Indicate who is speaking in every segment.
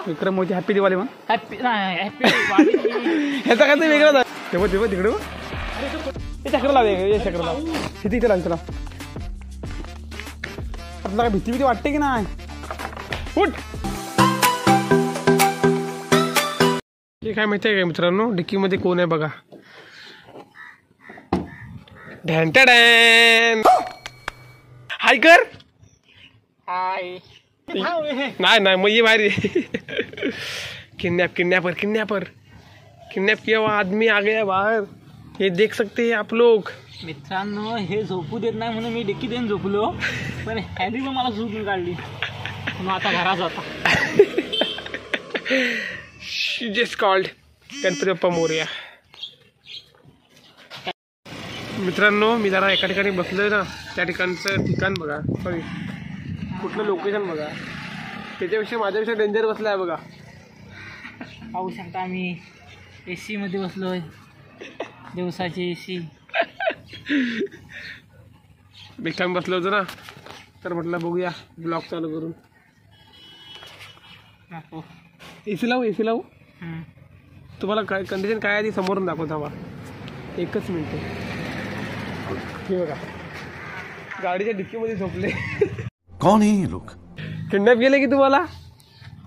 Speaker 1: विक्रम Mohite happy Diwali म्हण.
Speaker 2: Happy नाही happy
Speaker 1: ह्याचा काय ते वेगळाच आहे. तेव्हा तेव्हा तिकडे हे चक्र लाव, हे चक्र लाव, किती इथे लाव. चला आपल्याला काय भीती वाटते की नाही. उठ. हे काय माहिती आहे का मित्रांनो, डिक्कीमध्ये कोण आहे बघा. ढॅन हाय कर.
Speaker 2: हाय
Speaker 1: नहीं नहीं मुझे मारी. किडनैपर किडनैप किया हुआ आदमी आ गया बाहर. ये देख सकते हैं आप लोग.
Speaker 2: मित्रांनो हे झोपू देत नाही म्हणून मी डिक्की देऊन झोपलो, पण ह्यानी पण मला झोपून काढली म्हणून आता घरात जाता.
Speaker 1: She just called Ganpati Bappa Morya. मित्रांनो मी जरा एका ठिकाणी बसलोय ना, त्या ठिकाणचं ठिकाण बघा, सॉरी कुठलं लोकेशन बघा, त्याच्यापेक्षा माझ्यापेक्षा डेंजर बसला आहे बघा.
Speaker 2: पाहू शकता आम्ही AC मध्ये बसलोय, दिवसाची AC.
Speaker 1: बेकाम बसलो होतो ना, तर म्हटलं बघूया ब्लॉग चालू करून. AC लावू. तुम्हाला काय कंडिशन काय आहे ती समोरून दाखवत हवा. एकच मिनिट. हे बघा गाडीच्या डिक्कीमध्ये झोपले.
Speaker 3: कौन है ये लोग?
Speaker 1: किडनॅप केले की तुम्हाला?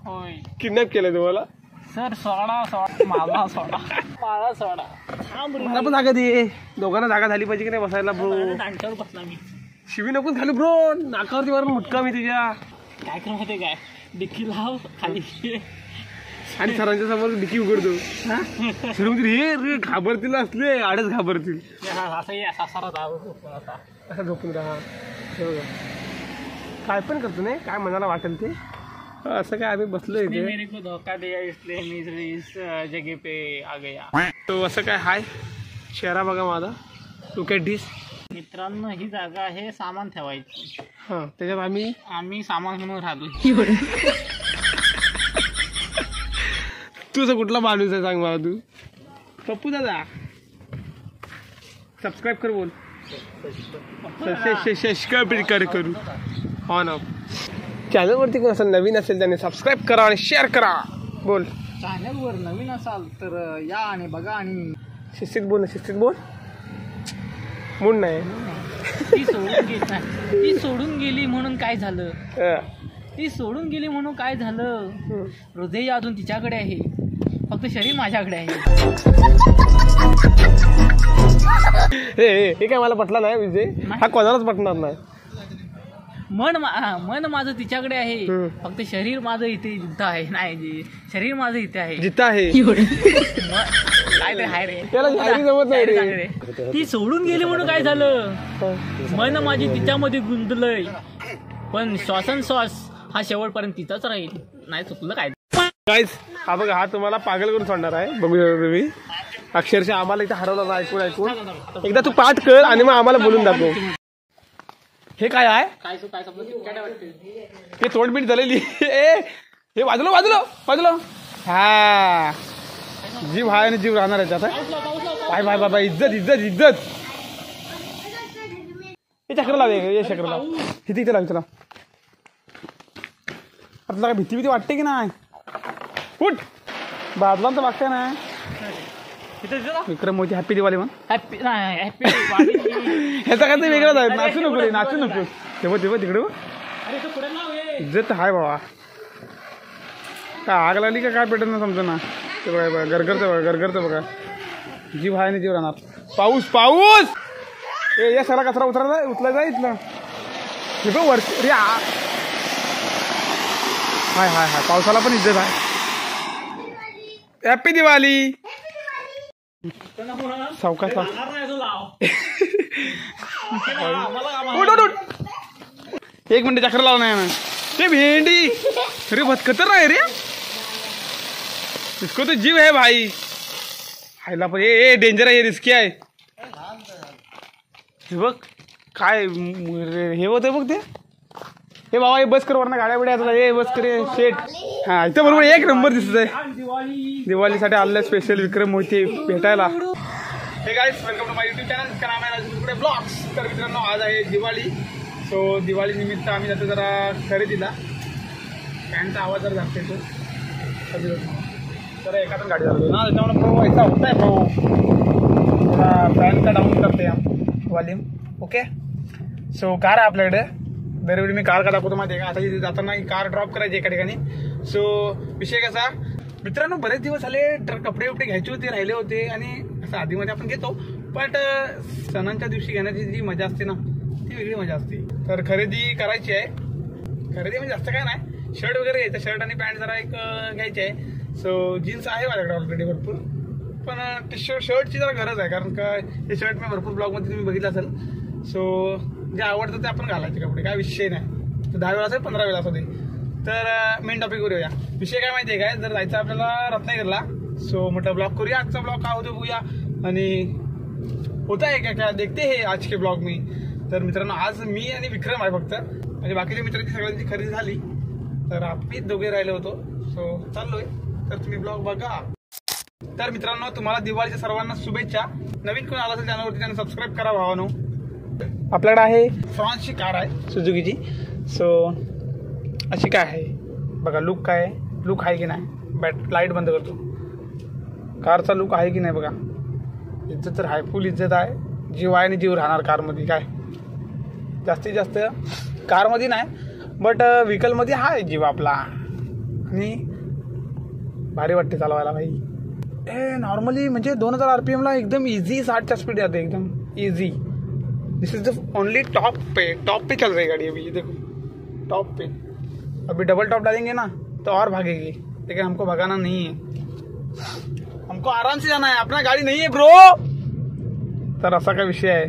Speaker 2: होय
Speaker 1: किडनॅप केलं तुम्हाला?
Speaker 2: सर सोडा मला सोडा.
Speaker 1: मला पण जागा दे. दोघांना जागा झाली पाहिजे की नाही बसायला ब्रो.
Speaker 2: दांड्यावर बसला मी.
Speaker 1: शिवी नको झाली ब्रो, नाकावरती मारून मुटका मी तुझ्या.
Speaker 2: काय करू माहिती काय, डिक्की लाव खाली
Speaker 1: आणि सरांच्या समोर डिक्की उघडतो. सर म्हणजे हे रे घाबरतील, असले आडच घाबरतील. असं झोपून राहा. काय पण करतो नाही, काय मनाला वाटेल ते. असं काय आम्ही बसलो इथे.
Speaker 2: मेरे को धोखा दिया इसलिए मैं इस जगह पे आ गया.
Speaker 1: तो असं काय हाय चेहरा बघा माझा. लुक ॲट दिस.
Speaker 2: मित्रांनो ही जागा आहे सामान ठेवायची.
Speaker 1: हां त्याच्यात
Speaker 2: आम्ही सामान म्हणून राहिलो.
Speaker 1: तुझा कुठला माणूस आहे सांग मला तू. पप्पू दादा सबस्क्राईब कर बोल. सबस्क्राईब करू. हो ना. चॅनलवरती कोण असेल नवीन असेल त्याने सबस्क्राईब करा आणि शेअर करा. बोल.
Speaker 2: चॅनलवर नवीन असाल तर या आणि बघा आणि
Speaker 1: शिस्तीत बोल. मूड नाही.
Speaker 2: ती सोडून गेली म्हणून काय झालं. हृदय अजून तिच्याकडे आहे, फक्त शरीर माझ्याकडे आहे.
Speaker 1: हे काय मला पटला नाही विजय. हा कोणालाच पटणार नाही.
Speaker 2: मन माझं तिच्याकडे आहे, फक्त शरीर माझं इथे जिथं आहे. नाही शरीर माझं इथे आहे
Speaker 1: जिथं आहे.
Speaker 2: काय ते हाय रे,
Speaker 1: त्याला शायरी जमत नाही रे.
Speaker 2: ती सोडून गेली म्हणून काय झालं. मन माझी तिच्यामध्ये गुंतलंय, पण श्वास हा शेवटपर्यंत तिथंच राहील. नाही चुकलं काय.
Speaker 1: गाईज हा बघा, हा तुम्हाला पागल करून सोडणार आहे. बघूया मी अक्षरशः आम्हाला इथे हरवलं ऐकून. एकदा तू पाठ कर आणि मग आम्हाला बोलून दाखव. हे काय आहे. हे तोडबीट झालेली. हे बाजूला. हा जीव आहे आणि जीव राहणार आहे. आता बाय बाय. इज्जत. हे चक्र लाव, हे चक्र लाव, इथे लाव. चला आपल्याला काय भीती वाटते की नाही. उठ. बादला तर मागताय ना. विक्रम मोहिते हॅपी दिवाळी म्हण.
Speaker 2: हॅपी नाही हॅपी
Speaker 1: ह्याचा काय ते वेगळाच आहे. नाचू नको. तेव्हा तिकडे इज्जत हाय बाबा. काय आग लागली का काय पेटत ना समजा ना. ते बघा गरगरचं बघा. जीव हाय आणि जीव राहणार. पाऊस. या सरा कचरा उचलायचा इथलं. हे बघ वर्ष रे. हाय पावसाला पण इज्जत आहे. हॅपी दिवाळी. सावकाश. एक मिनिट चक्र लावला नाही ना. ते भेंडी अरे बहुत खतरनाक है रे. इसको तो जीव है भाई. हायला पण हे डेंजर आहे, रिस्की आहे. हे बघ काय हे होतं बघ ते. हे बाबा हे बस कर वरना गाड्या बिड्या. हे बस करे शेट. हा इथं बरोबर एक नंबर दिसत आहे. दिवाळीसाठी आलेलं स्पेशल विक्रम मोहिते भेटायला. Hey guys welcome to my YouTube channel vlogs. तर मित्रांनो आज आहे दिवाळी. सो दिवाळी निमित्त आम्ही जातो जरा खरेदीला. फॅनचा आवाज जर जास्त येतो तर एखादं गाडी चालवतो ना, त्याच्यामुळे भाऊ ऐसा होता है भाऊ, थोडा फॅन का डाऊन करते हम वॉल्यूम. ओके. सो कार आहे आपल्याकडे. दरवेळी मी कार का दाखवतो माहिती आहे का. आता इथे जाताना कार ड्रॉप करायची एका ठिकाणी. सो विषय कसा मित्रांनो, बरेच दिवस झाले कपडे वपडे घ्यायचे होते, राहिले होते. आणि असं आधीमध्ये आपण घेतो, बट सणांच्या दिवशी घेण्याची जी मजा असते ना, ती वेगळी मजा असते. तर खरेदी करायची आहे. खरेदी म्हणजे जास्त काय नाही, शर्ट वगैरे घ्यायचं. शर्ट आणि पॅन्ट जरा एक घ्यायची आहे. सो जीन्स आहे माझ्याकडे ऑलरेडी भरपूर, पण टी शर्टची जरा गरज आहे. कारण का हे शर्ट मी भरपूर ब्लॉगमध्ये तुम्ही बघितलं असेल. सो जे आवडतं ते आपण घालायचे कपडे, काय विषय नाही. तर 10 वेळा असेल 15 वेळा असू दे. तर मेन टॉपिकवर येऊया. विषय काय माहिती आहे काय, जर जायचं आपल्याला रत्नागिरीला. सो म्हटलं ब्लॉग करूया. आजचा ब्लॉग काय होतो बघूया. आणि होता आहे का क्या देखते हे आज के ब्लॉग मी. तर मित्रांनो, आज मी आणि विक्रम आहे फक्त, म्हणजे बाकीच्या मित्रांची सगळ्यांची खरेदी झाली. तर आपण दोघे राहिले होतो. सो चाललोय. तर तुम्ही ब्लॉग बघा. तर मित्रांनो, तुम्हाला दिवाळीच्या सर्वांना शुभेच्छा. नवीन कोण आला असेल चॅनलवरती त्याने सबस्क्राईब करा भावानो. आपल्याकडे आहे फ्रॉन्सची कार आहे सुझुकीची. सो अशी काय आहे बघा. लुक काय आहे, लुक आहे की नाही. लाईट बंद करतो. कारचा लुक आहे की नाही बघा. इज्जत तर आहे, फुल इज्जत आहे. जीव आहे आणि जीव राहणार कारमध्ये. काय जास्तीत जास्त कारमध्ये नाही, बट व्हेकलमध्ये आहे जीव आपला. आणि भारी वाटते चालवायला भाई. नॉर्मली म्हणजे 2000 RPM ला एकदम इझी 60च्या स्पीड जाते, एकदम easy. This is the only top पे चल रही गाड़ी अभी. देखो टॉप पे. अभी डबल टॉप डालेंगे ना तो और भागेगी, लेकिन हमको भगाना नहीं है. हमको आराम से जाना है. अपना गाडी नहीं है ब्रो. तर असा काय विषय आहे.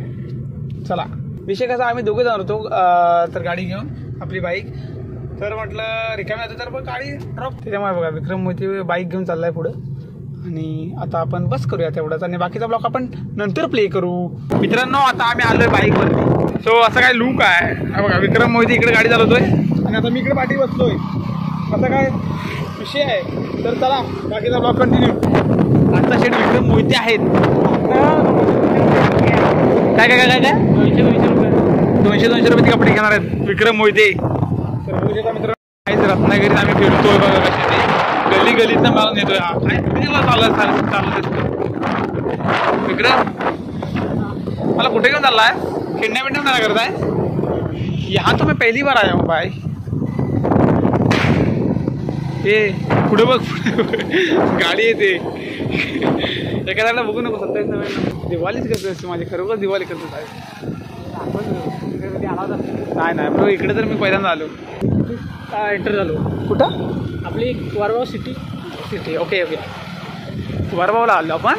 Speaker 1: चला, विषय कसा, आम्ही दोघे जाणार होतो तर गाडी घेऊन आपली बाईक. तर म्हटलं रिकाम्या होतं तर मग गाडी ड्रॉप. त्याच्यामुळे बघा विक्रम मोहिते बाईक घेऊन चाललाय पुढं. आणि आता आपण बस करूया तेवढंच, आणि बाकीचा ब्लॉग आपण नंतर प्ले करू. मित्रांनो, आता आम्ही आलोय बाईकवरती. सो असं काय लुक आहे बघा. विक्रम मोहिते इकडे गाडी चालवतोय आणि आता मी इकडे पाठी बसलोय. असं काय विषय आहे. तर चला बाकीचा ब्लॉग कंटिन्यू. आजचा शेड विक्रम मोहिते आहेत. काय काय काय काय 200 रुपये कपडे घेणार आहेत विक्रम मोहिते. तर बघू शकता मित्रांनो, रत्नागिरीत आम्ही फिरतोय बघा. कशी ते गली गलीत मला नेतोय. काय चालत विक्रम, मला कुठे घेऊन चाललाय. खेळण्या बिडण्या नाही करताय. यहाँ तो मैं पहली बार आया हूँ भाई. हे पुढे बघ, गाडी येते. एखाद्याला बघू नको. 27 नोव्हेंबर दिवाळीच करते असते माझी. खरोखर दिवाळी करते आहे. नाही ब्रो, इकडे तर मी पहिल्यांदा आलो.
Speaker 2: एंटर झालो.
Speaker 1: कुठं
Speaker 2: आपली वरगाव सिटी.
Speaker 1: ओके. वरगावला आलो आपण.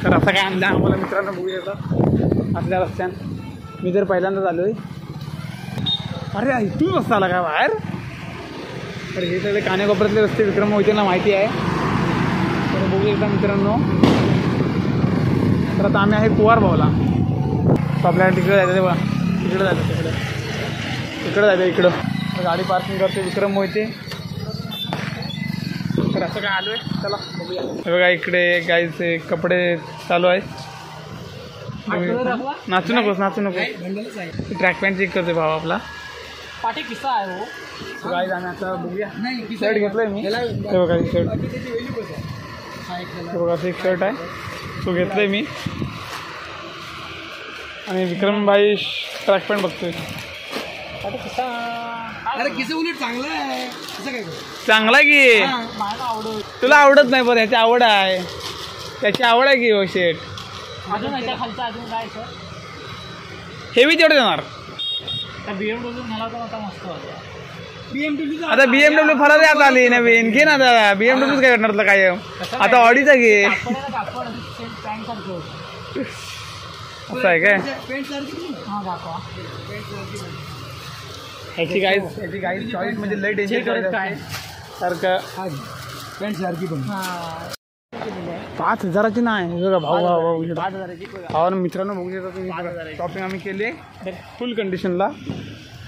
Speaker 1: तर असं काय आणलं आम्हाला मित्रांनो बघू येतं आपल्या रस्त्यानं. मी तर पहिल्यांदाच आलोय. अरे इथून रस्ता आला काय बाहेर. तर हे सगळे कानेकोपऱ्यातले रस्ते विक्रम मोहितेला माहिती आहे. तर बघू एकदा मित्रांनो. तर आता आम्ही आहे कुवार भाऊला. तर आपल्याला तिकडे जायचं तेव्हा तिकडे जायचं तिकडे जायचं इकडं. तर गाडी पार्किंग करते विक्रम मोहिते. तर असं काय आलो आहे. चला बघूया. बघा इकडे गाईचे कपडे चालू आहे. नाचू नकोस. ट्रॅक पॅन्ट चेक करते भाव आपला.
Speaker 2: पाठी किस्सा आहे हो.
Speaker 1: गाडी जाणे आता बघूया. शर्ट घेतलंय मी. हे बघा शर्ट. हे बघा असं एक शर्ट आहे, तो घेतलंय मी. आणि विक्रम भाई ट्रॅक पॅन्ट बघतोय.
Speaker 2: अरे किस्सा उलट चांगला आहे. असं काय
Speaker 1: चांगला की तुला आवडत नाही, पण ह्याची आवड आहे. त्याची आवड आहे की हो शेट.
Speaker 2: अजून खालचा अजून काय
Speaker 1: हेवी तेवढं देणार.
Speaker 2: BMW नेला होता आता मस्त होता.
Speaker 1: आता BMW फरारी आता आली नवीन. घे ना दादा. BMW काय करणार काय आता. ऑडीचा घे. असं आहे काय. ह्याची गाईड चॉईस म्हणजे लई डेंजर काय सारखं.
Speaker 2: पॅन्ट सारखी पण
Speaker 1: 5000ची नाही बघा. भाऊ
Speaker 2: 5000ची.
Speaker 1: भावानं मित्रांनो बघू शकता तुम्ही. शॉपिंग आम्ही केली आहे फुल कंडिशनला.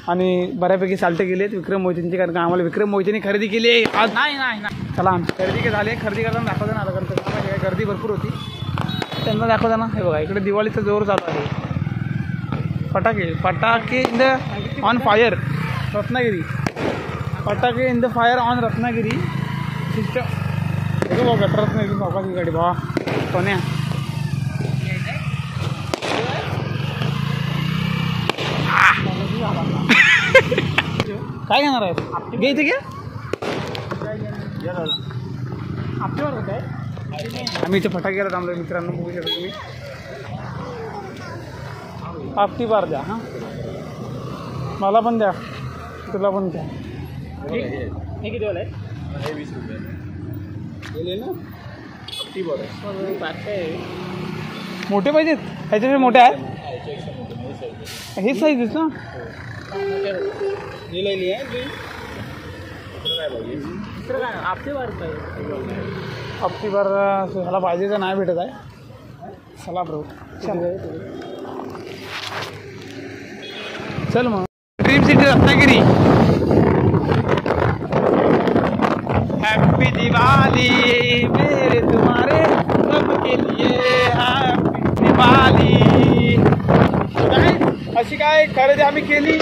Speaker 1: आणि बऱ्यापैकी साल्टे गेले आहेत विक्रम मोहितेंची. कारण का आम्हाला विक्रम मोहितेंनी खरेदी केली आहे आज.
Speaker 2: नाही
Speaker 1: चला आमची खरेदी काय झाली. खरेदी करताना दाखवता ना. आता कारण गर्दी भरपूर होती त्यांना दाखवता ना. हे बघा इकडे दिवाळीचा जोर चालू आहे. फटाके in the on fire Ratnagiri. फटाके in the fire on Ratnagiri system. बघा गटरात नाही नौकाची गाडी भावा सोन्या. काय घेणार आहे घे इथे घे. आम्ही इथे फटाक्याला थांबलो मित्रांनो, बघू शकता तुम्ही. आपटी बार द्या हां, मला पण द्या, तुला पण द्या.
Speaker 2: हे किती वाला आहे?
Speaker 1: मोठे पाहिजेत ह्याच्यापेक्षा मोठे आहेत. हे साईज ना
Speaker 2: आपली वार
Speaker 1: आपटी बार ह्याला पाहिजे तर नाही भेटत आहे. चला ब्रो चल मग. Dream city Ratnagiri. Happy Diwali मेरे तुम्हारे सबके लिए हैप्पी दिवाली. अशी काय खरेदी आम्ही केली